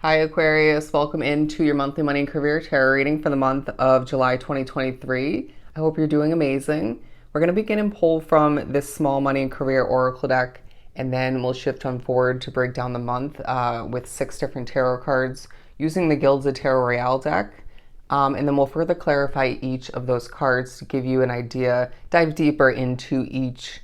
Hi Aquarius, welcome into your monthly money and career tarot reading for the month of July 2023. I hope you're doing amazing. We're going to begin and pull from this small money and career oracle deck, and then we'll shift on forward to break down the month with 6 different tarot cards using the Gilded Tarot Royale deck. And then we'll further clarify each of those cards to give you an idea, dive deeper into each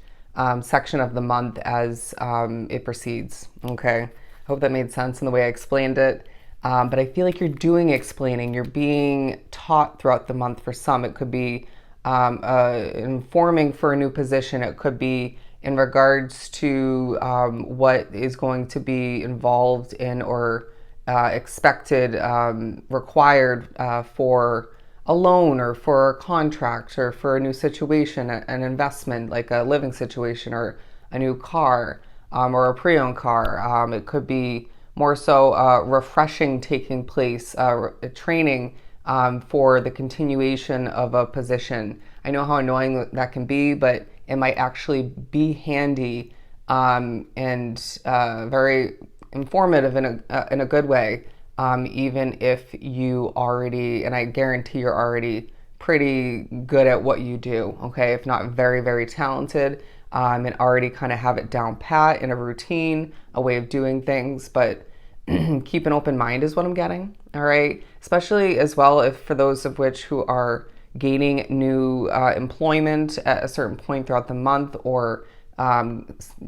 section of the month as it proceeds. Okay. I hope that made sense in the way I explained it. But I feel like you're doing explaining. You're being taught throughout the month for some. It could be informing for a new position. It could be in regards to what is going to be involved in or expected, required for a loan or for a contract or for a new situation, an investment like a living situation or a new car or a pre-owned car. It could be more so refreshing taking place, training for the continuation of a position. I know how annoying that can be, but it might actually be handy and very informative in a good way, even if you already, and I guarantee you're already pretty good at what you do, okay? If not very, very talented, and already kind of have it down pat in a routine, a way of doing things, but keep an open mind is what I'm getting, all right? Especially as well if for those of which who are gaining new employment at a certain point throughout the month or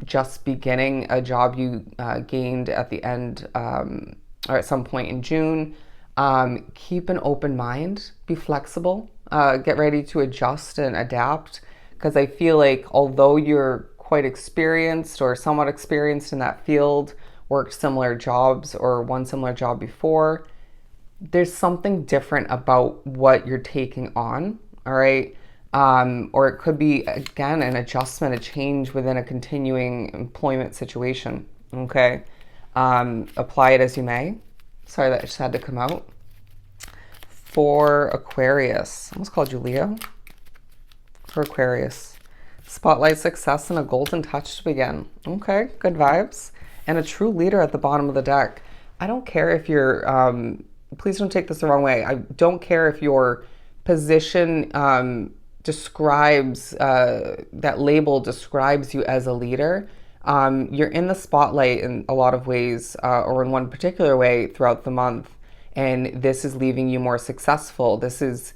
just beginning a job you gained at the end or at some point in June. Keep an open mind, be flexible, get ready to adjust and adapt, because I feel like although you're quite experienced or somewhat experienced in that field, worked similar jobs or one similar job before, there's something different about what you're taking on, all right? Or it could be, again, an adjustment, a change within a continuing employment situation, okay? Apply it as you may. Sorry, that just had to come out. For Aquarius, I almost called you Leo. For Aquarius, spotlight success and a golden touch to begin. Okay, good vibes. And a true leader at the bottom of the deck. I don't care if you're, please don't take this the wrong way. I don't care if your position describes, that label describes you as a leader. You're in the spotlight in a lot of ways, or in one particular way throughout the month. And this is leaving you more successful. This is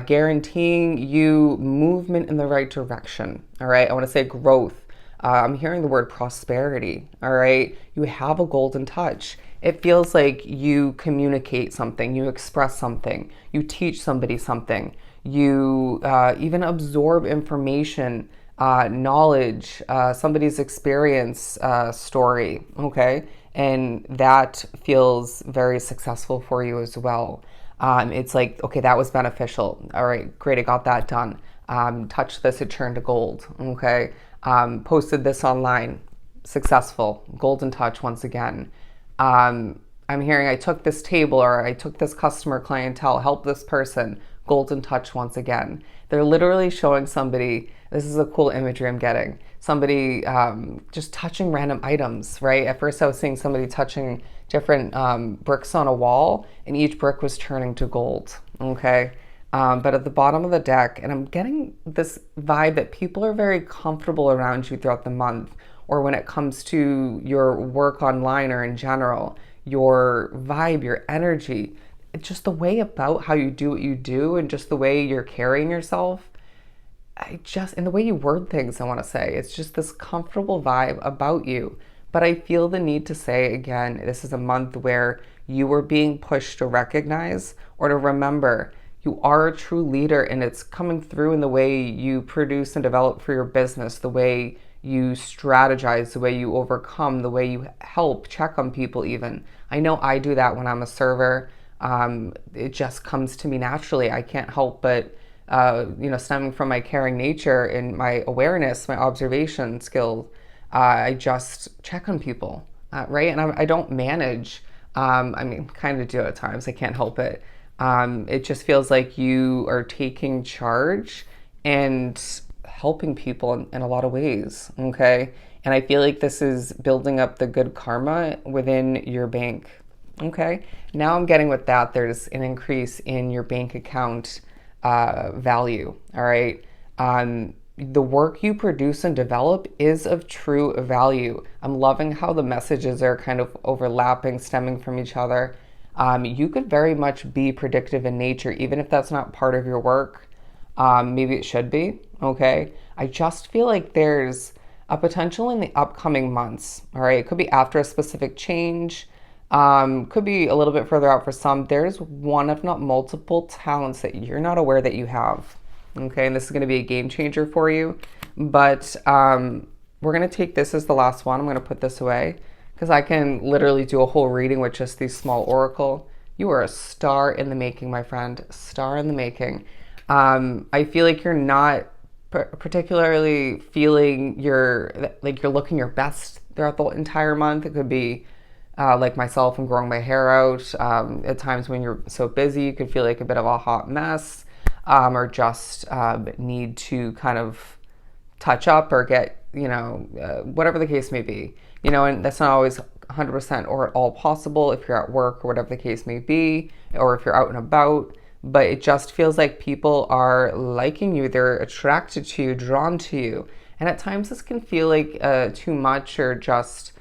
guaranteeing you movement in the right direction. All right. I want to say growth. I'm hearing the word prosperity. All right. You have a golden touch. It feels like you communicate something, you express something, you teach somebody something, you even absorb information, knowledge, somebody's experience story. Okay. And that feels very successful for you as well. It's like, okay, that was beneficial. All right, great, I got that done. Touched this, it turned to gold. Okay, posted this online, successful, golden touch once again. I'm hearing I took this table or I took this customer clientele, helped this person, golden touch once again. They're literally showing somebody, this is a cool imagery I'm getting, somebody just touching random items, right? At first I was seeing somebody touching different bricks on a wall, and each brick was turning to gold, okay? But at the bottom of the deck, and I'm getting this vibe that people are very comfortable around you throughout the month, or when it comes to your work online or in general, your vibe, your energy, it's just the way about how you do what you do and just the way you're carrying yourself. And the way you word things, I want to say, it's just this comfortable vibe about you. But I feel the need to say again, this is a month where you are being pushed to recognize or to remember you are a true leader, and it's coming through in the way you produce and develop for your business, the way you strategize, the way you overcome, the way you help check on people even. I know I do that when I'm a server. It just comes to me naturally. I can't help but, stemming from my caring nature and my awareness, my observation skills, I just check on people, right? And I don't manage. Kind of do at times. I can't help it. It just feels like you are taking charge and helping people in a lot of ways, okay? And I feel like this is building up the good karma within your bank, Okay, now I'm getting with that. There's an increase in your bank account value. All right. The work you produce and develop is of true value. I'm loving how the messages are kind of overlapping, stemming from each other. You could very much be predictive in nature, even if that's not part of your work. Maybe it should be. Okay. I just feel like there's a potential in the upcoming months. All right. It could be after a specific change. Could be a little bit further out for some. There's one, if not multiple, talents that you're not aware that you have. Okay, and this is going to be a game changer for you. But we're going to take this as the last one. I'm going to put this away because I can literally do a whole reading with just these small oracle. You are a star in the making, my friend. Star in the making. I feel like you're not particularly feeling like you're looking your best throughout the entire month. It could be like myself, I'm growing my hair out. At times when you're so busy, you could feel like a bit of a hot mess, or just need to kind of touch up or get, whatever the case may be. And that's not always 100% or at all possible if you're at work or whatever the case may be, or if you're out and about. But it just feels like people are liking you, they're attracted to you, drawn to you. And at times this can feel like too much, or just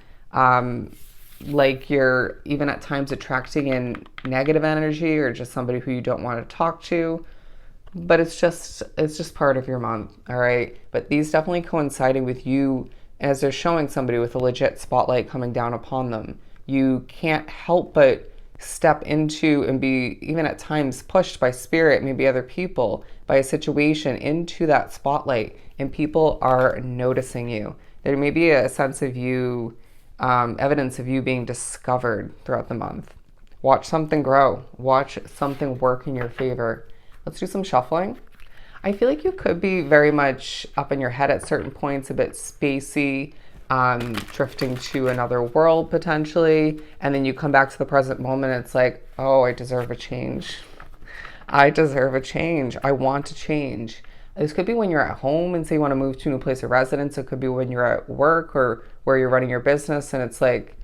like you're even at times attracting in negative energy, or just somebody who you don't want to talk to. But it's just part of your month. All right. But these definitely coinciding with you, as they're showing somebody with a legit spotlight coming down upon them. You can't help but step into and be even at times pushed by spirit, maybe other people, by a situation into that spotlight, and people are noticing you. There may be a sense of you, evidence of you being discovered throughout the month. Watch something grow. Watch something work in your favor. Let's do some shuffling. I feel like you could be very much up in your head at certain points, a bit spacey, drifting to another world potentially, and then you come back to the present moment and it's like, oh, I deserve a change. I deserve a change. I want to change. This could be when you're at home and say you want to move to a new place of residence. It could be when you're at work or where you're running your business, and it's like,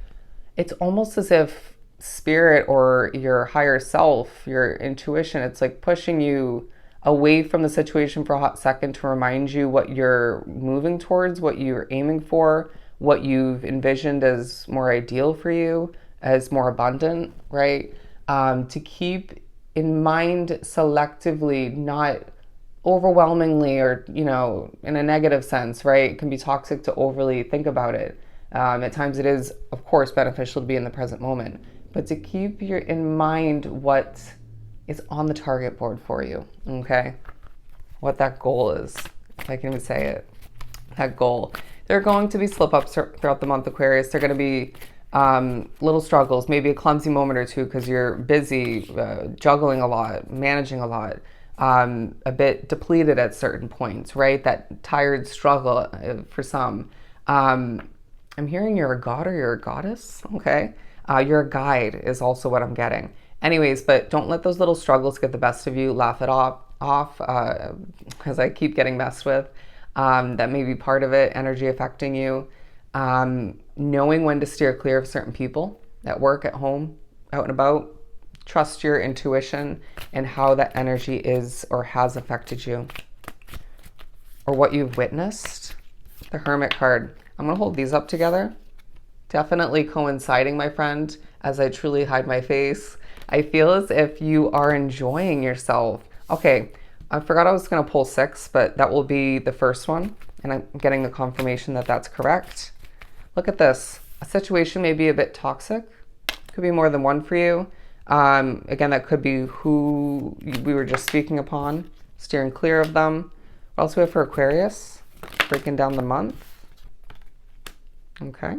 it's almost as if spirit or your higher self, your intuition, it's like pushing you away from the situation for a hot second to remind you what you're moving towards, what you're aiming for, what you've envisioned as more ideal for you, as more abundant, right? To keep in mind selectively, not overwhelmingly or, in a negative sense, right? It can be toxic to overly think about it. At times it is, of course, beneficial to be in the present moment, but to keep in mind what is on the target board for you, okay? What that goal is, if I can even say it, that goal. There are going to be slip-ups throughout the month, Aquarius. There are going to be little struggles, maybe a clumsy moment or two because you're busy juggling a lot, managing a lot, a bit depleted at certain points, right? That tired struggle for some. I'm hearing you're a god or you're a goddess, okay? You're a guide is also what I'm getting. Anyways, but don't let those little struggles get the best of you. Laugh it off, because I keep getting messed with. That may be part of it, energy affecting you. Knowing when to steer clear of certain people at work, at home, out and about. Trust your intuition and how that energy is or has affected you. Or what you've witnessed. The Hermit card. I'm going to hold these up together. Definitely coinciding, my friend, as I truly hide my face. I feel as if you are enjoying yourself. Okay, I forgot I was going to pull 6, but that will be the first one. And I'm getting the confirmation that that's correct. Look at this. A situation may be a bit toxic. Could be more than one for you. Again, that could be who we were just speaking upon. Steering clear of them. What else do we have for Aquarius? Breaking down the month. Okay.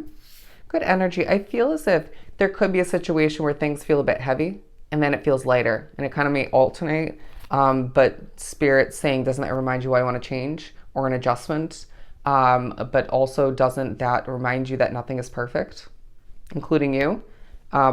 Good energy. I feel as if there could be a situation where things feel a bit heavy and then it feels lighter, and it kind of may alternate. But Spirit saying, doesn't that remind you why I want to change or an adjustment? But also, doesn't that remind you that nothing is perfect, including you?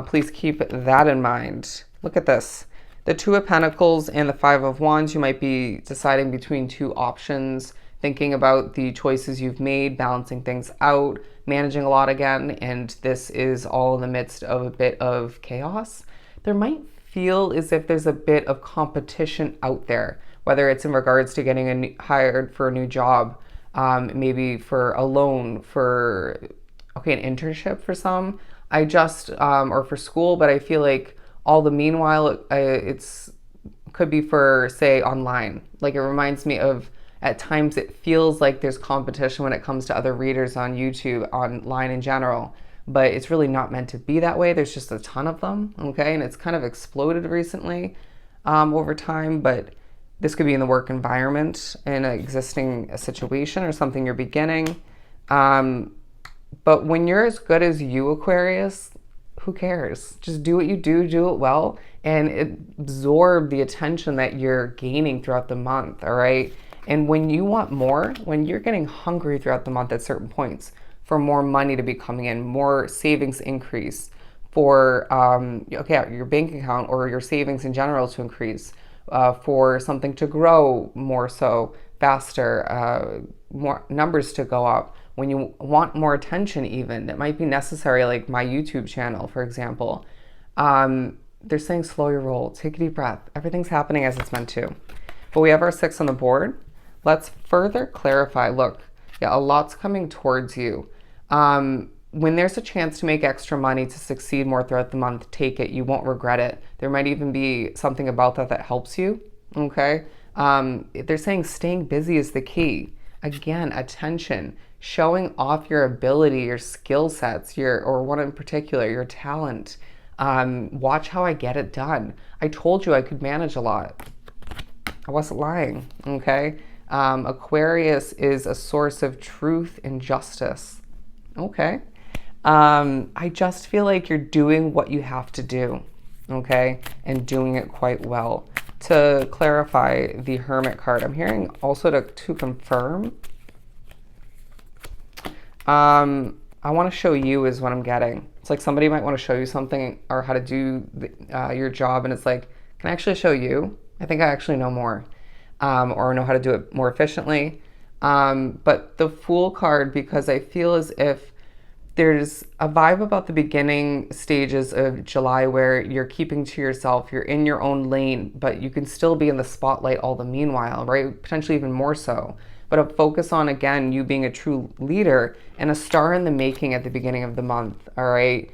Please keep that in mind. Look at this. The Two of Pentacles and the Five of Wands. You might be deciding between two options, thinking about the choices you've made, balancing things out, managing a lot again, and this is all in the midst of a bit of chaos. There might feel as if there's a bit of competition out there, whether it's in regards to getting hired for a new job, maybe for a loan, for an internship for some. Or for school, but I feel like all the meanwhile, it's could be for, say, online. Like, it reminds me of, at times it feels like there's competition when it comes to other readers on YouTube, online in general, but it's really not meant to be that way. There's just a ton of them, okay? And it's kind of exploded recently over time, but this could be in the work environment, in an existing situation or something you're beginning. But when you're as good as you, Aquarius, who cares? Just do what you do it well, and absorb the attention that you're gaining throughout the month, all right? And when you want more, when you're getting hungry throughout the month at certain points for more money to be coming in, more savings increase, for your bank account or your savings in general to increase, for something to grow more so, faster, more numbers to go up, when you want more attention even, that might be necessary, like my YouTube channel, for example. They're saying slow your roll, take a deep breath. Everything's happening as it's meant to. But we have our 6 on the board. Let's further clarify. Look, a lot's coming towards you. When there's a chance to make extra money to succeed more throughout the month, take it. You won't regret it. There might even be something about that helps you, okay? They're saying staying busy is the key. Again, attention, showing off your ability, your skill sets, or one in particular, your talent. Watch how I get it done. I told you I could manage a lot. I wasn't lying, okay? Aquarius is a source of truth and justice, okay? I just feel like you're doing what you have to do, okay? And doing it quite well. To clarify the Hermit card, I'm hearing also to confirm. I want to show you is what I'm getting. It's like somebody might want to show you something or how to do your job, and it's like, can I actually show you? I think I actually know more, or know how to do it more efficiently. But the Fool card, because I feel as if there's a vibe about the beginning stages of July where you're keeping to yourself, you're in your own lane, but you can still be in the spotlight all the meanwhile, right? Potentially even more so. But a focus on, again, you being a true leader and a star in the making at the beginning of the month, all right?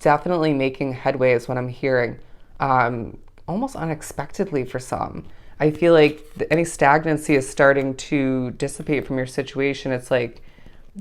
Definitely making headway is what I'm hearing, almost unexpectedly for some. I feel like any stagnancy is starting to dissipate from your situation. It's like,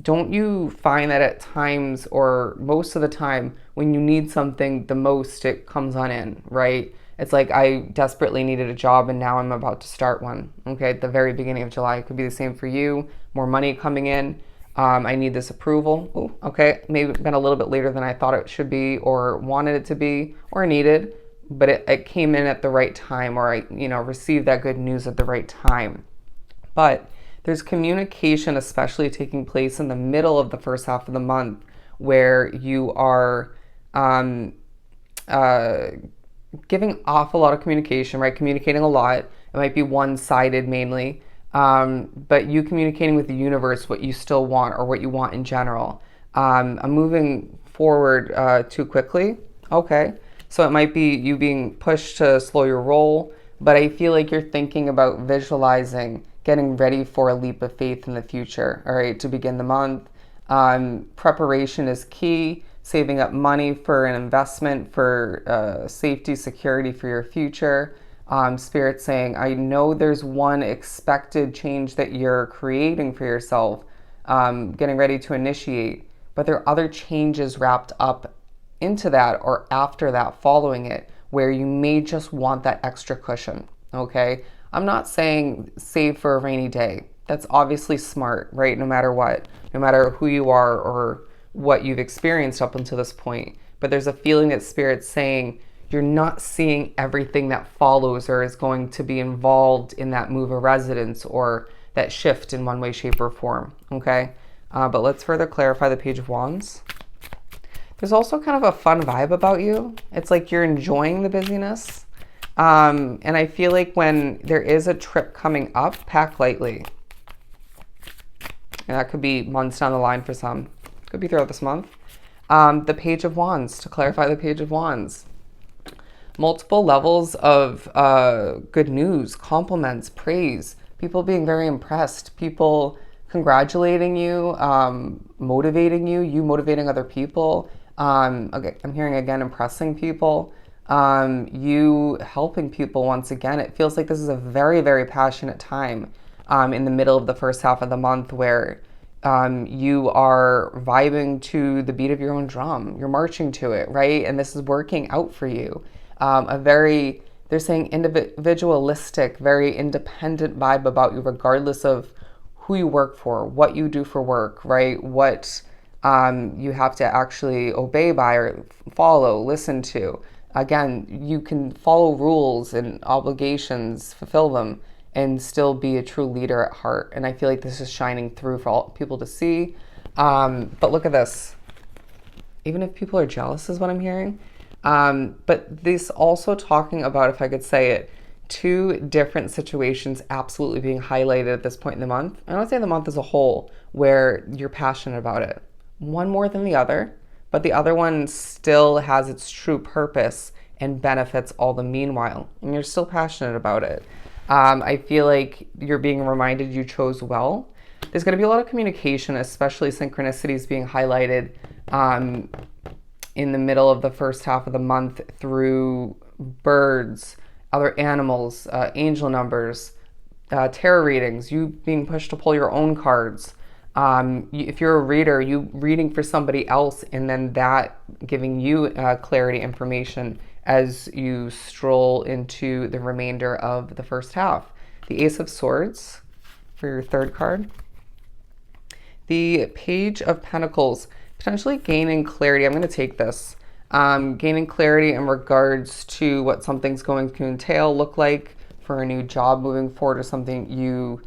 don't you find that at times, or most of the time, when you need something the most, it comes on in, right? It's like, I desperately needed a job and now I'm about to start one, okay? At the very beginning of July. It could be the same for you. More money coming in. I need this approval. Ooh, okay, maybe been a little bit later than I thought it should be, or wanted it to be, or needed, but it came in at the right time, or I received that good news at the right time. But there's communication especially taking place in the middle of the first half of the month, where you are giving off a lot of communication, right? Communicating a lot. It might be one-sided mainly, but you communicating with the universe what you still want, or what you want in general. I'm moving forward too quickly. Okay, so it might be you being pushed to slow your roll, but I feel like you're thinking about visualizing, getting ready for a leap of faith in the future, all right, to begin the month. Preparation is key. Saving up money for an investment, for safety, security for your future. Spirit saying, I know there's one expected change that you're creating for yourself, getting ready to initiate, but there are other changes wrapped up into that, or after that, following it, where you may just want that extra cushion, okay? I'm not saying save for a rainy day. That's obviously smart, right? No matter what, no matter who you are or what you've experienced up until this point. But there's a feeling that Spirit's saying you're not seeing everything that follows or is going to be involved in that move of residence or that shift in one way, shape, or form, okay? But let's further clarify the Page of Wands. There's also kind of a fun vibe about you. It's like you're enjoying the busyness. And I feel like when there is a trip coming up, pack lightly. And that could be months down the line for some. Could be throughout this month. The Page of Wands, to clarify the Page of Wands. Multiple levels of good news, compliments, praise, people being very impressed, people congratulating you, motivating you, you motivating other people. Okay, I'm hearing again, impressing people, you helping people once again. It feels like this is a very, very passionate time in the middle of the first half of the month where you are vibing to the beat of your own drum. You're marching to it, right? And this is working out for you. They're saying individualistic, very independent vibe about you, regardless of who you work for, what you do for work, right? What you have to actually obey by or follow, listen to. Again, you can follow rules and obligations, fulfill them, and still be a true leader at heart. And I feel like this is shining through for all people to see. But look at this. Even if people are jealous is what I'm hearing. But this also talking about, if I could say it, two different situations absolutely being highlighted at this point in the month. I don't say the month as a whole where you're passionate about it. One more than the other, but the other one still has its true purpose and benefits all the meanwhile. And you're still passionate about it. I feel like you're being reminded you chose well. There's going to be a lot of communication, especially synchronicities being highlighted in the middle of the first half of the month through birds, other animals, angel numbers, tarot readings, you being pushed to pull your own cards. If you're a reader, you reading for somebody else and then that giving you clarity information as you stroll into the remainder of the first half. The Ace of Swords for your third card. The Page of Pentacles, potentially gaining clarity. I'm going to take this. Gaining clarity in regards to what something's going to entail, look like for a new job moving forward or something you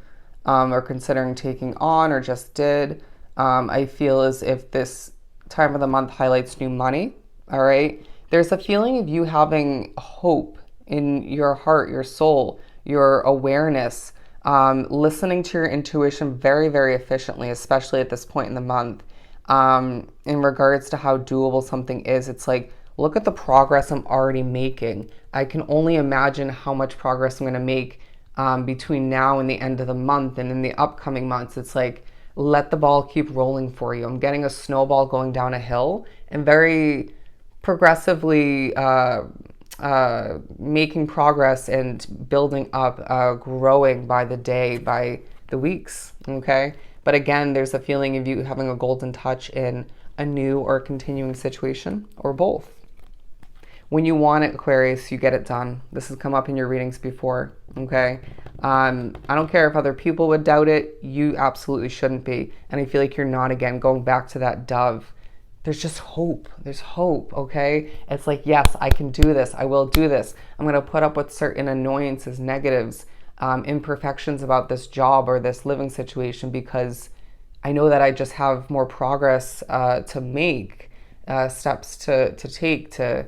are considering taking on or just did. I feel as if this time of the month highlights new money. All right. There's a feeling of you having hope in your heart, your soul, your awareness, listening to your intuition very, very efficiently, especially at this point in the month. In regards to how doable something is, it's like, look at the progress I'm already making. I can only imagine how much progress I'm going to make between now and the end of the month and in the upcoming months. It's like, let the ball keep rolling for you. I'm getting a snowball going down a hill and very progressively making progress and building up, growing by the day, by the weeks, okay? But again, there's a feeling of you having a golden touch in a new or continuing situation or both. When you want it, Aquarius, you get it done. This has come up in your readings before, okay? I don't care if other people would doubt it. You absolutely shouldn't be. And I feel like you're not, again, going back to that dove. There's just hope. There's hope, okay? It's like, yes, I can do this. I will do this. I'm going to put up with certain annoyances, negatives, imperfections about this job or this living situation because I know that I just have more progress to make, steps to take to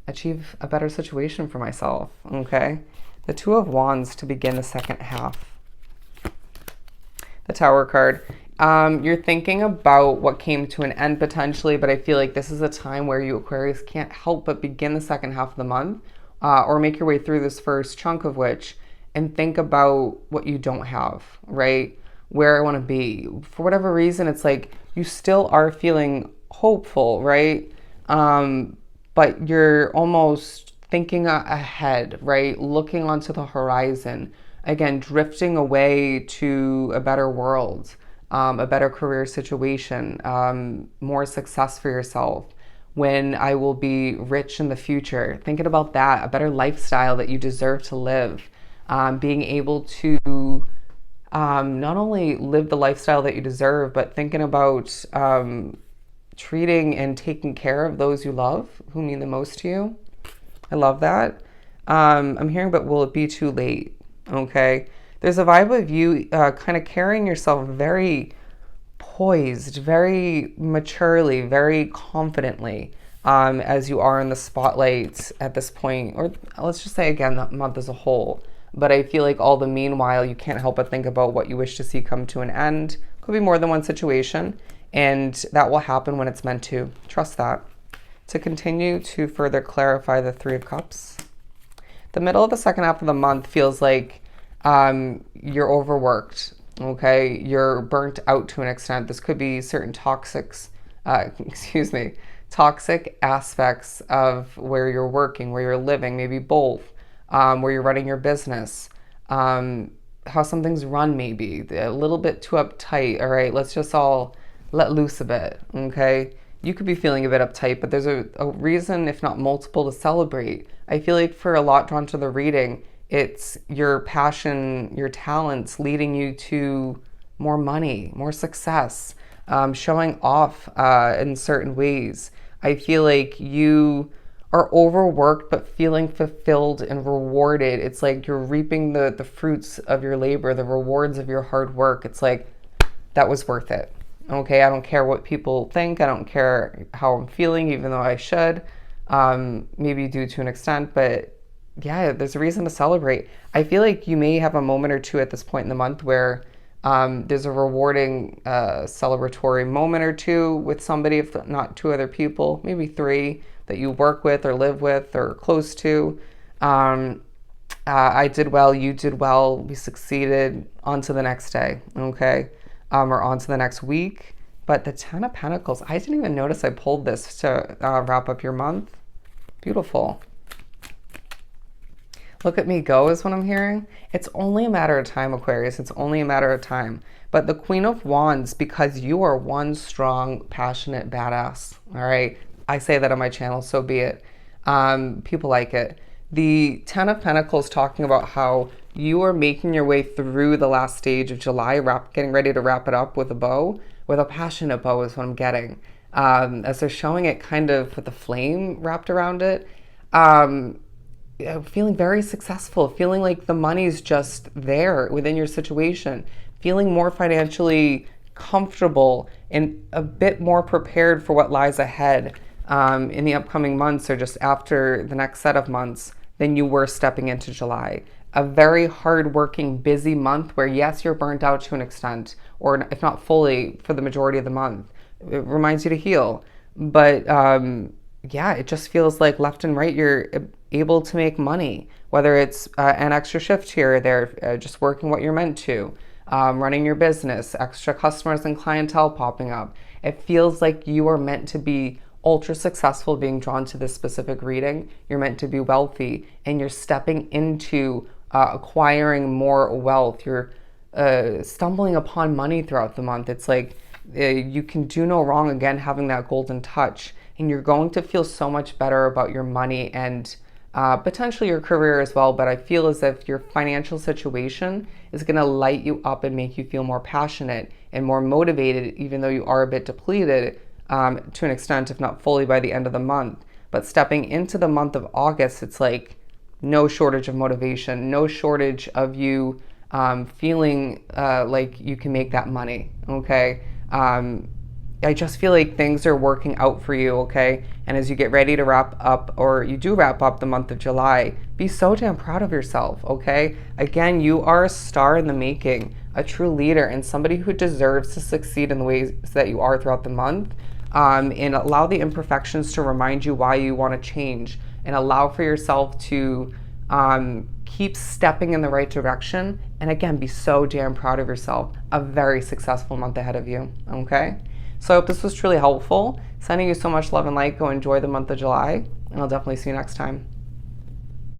achieve a better situation for myself, okay? The Two of Wands to begin the second half. The Tower card. You're thinking about what came to an end potentially, but I feel like this is a time where you, Aquarius, can't help but begin the second half of the month or make your way through this first chunk of which and think about what you don't have, right? Where I want to be. For whatever reason, it's like you still are feeling hopeful, right? But you're almost thinking ahead, right? Looking onto the horizon. Again, drifting away to a better world, a better career situation, more success for yourself. When I will be rich in the future. Thinking about that, a better lifestyle that you deserve to live. Being able to not only live the lifestyle that you deserve, but thinking about treating and taking care of those you love, who mean the most to you. I love that. I'm hearing, but will it be too late? Okay. There's a vibe of you kind of carrying yourself very poised, very maturely, very confidently as you are in the spotlight at this point, or let's just say again, the month as a whole. But I feel like all the meanwhile, you can't help but think about what you wish to see come to an end, Could be more than one situation, and that will happen when it's meant to. Trust that. To continue to further clarify the Three of Cups, the middle of the second half of the month feels like you're overworked, okay? You're burnt out to an extent. This could be certain toxic aspects of where you're working, where you're living, maybe both, where you're running your business, how something's run, maybe a little bit too uptight. All right, let's just all let loose a bit, okay? You could be feeling a bit uptight, but there's a reason, if not multiple, to celebrate. I feel like for a lot drawn to the reading, it's your passion, your talents leading you to more money, more success, showing off in certain ways. I feel like you are overworked but feeling fulfilled and rewarded. It's like you're reaping the fruits of your labor, the rewards of your hard work. It's like, that was worth it. Okay, I don't care what people think. I don't care how I'm feeling, even though I should. Maybe do to an extent, but yeah, there's a reason to celebrate. I feel like you may have a moment or two at this point in the month where there's a rewarding celebratory moment or two with somebody, if not two other people, maybe three that you work with or live with or close to. I did well, you did well, we succeeded, on to the next day, okay? Or on to the next week. But the Ten of Pentacles, I didn't even notice I pulled this to wrap up your month. Beautiful. Look at me go is what I'm hearing. It's only a matter of time, Aquarius. It's only a matter of time. But the Queen of Wands, because you are one strong, passionate badass, all right? I say that on my channel, so be it. People like it. The Ten of Pentacles talking about how you are making your way through the last stage of July, getting ready to wrap it up with a bow, with a passionate bow is what I'm getting. As they're showing it kind of with the flame wrapped around it, feeling very successful, feeling like the money's just there within your situation, feeling more financially comfortable and a bit more prepared for what lies ahead in the upcoming months or just after the next set of months than you were stepping into July. A very hard-working, busy month where, yes, you're burnt out to an extent, or if not fully, for the majority of the month. It reminds you to heal. But yeah, it just feels like left and right you're able to make money, whether it's an extra shift here or there, just working what you're meant to, running your business, extra customers and clientele popping up. It feels like you are meant to be ultra successful being drawn to this specific reading. You're meant to be wealthy, and you're stepping into acquiring more wealth. You're stumbling upon money throughout the month. It's like you can do no wrong, again, having that golden touch, and you're going to feel so much better about your money and potentially your career as well. But I feel as if your financial situation is going to light you up and make you feel more passionate and more motivated, even though you are a bit depleted to an extent, if not fully, by the end of the month. But stepping into the month of August, it's like no shortage of motivation, no shortage of you feeling like you can make that money, okay? I just feel like things are working out for you, okay? And as you get ready to wrap up, or you do wrap up the month of July, be so damn proud of yourself, okay? Again, you are a star in the making, a true leader, and somebody who deserves to succeed in the ways that you are throughout the month. And allow the imperfections to remind you why you want to change, and allow for yourself to keep stepping in the right direction. And again, be so damn proud of yourself. A very successful month ahead of you, okay? So I hope this was truly helpful. Sending you so much love and light. Go enjoy the month of July, and I'll definitely see you next time.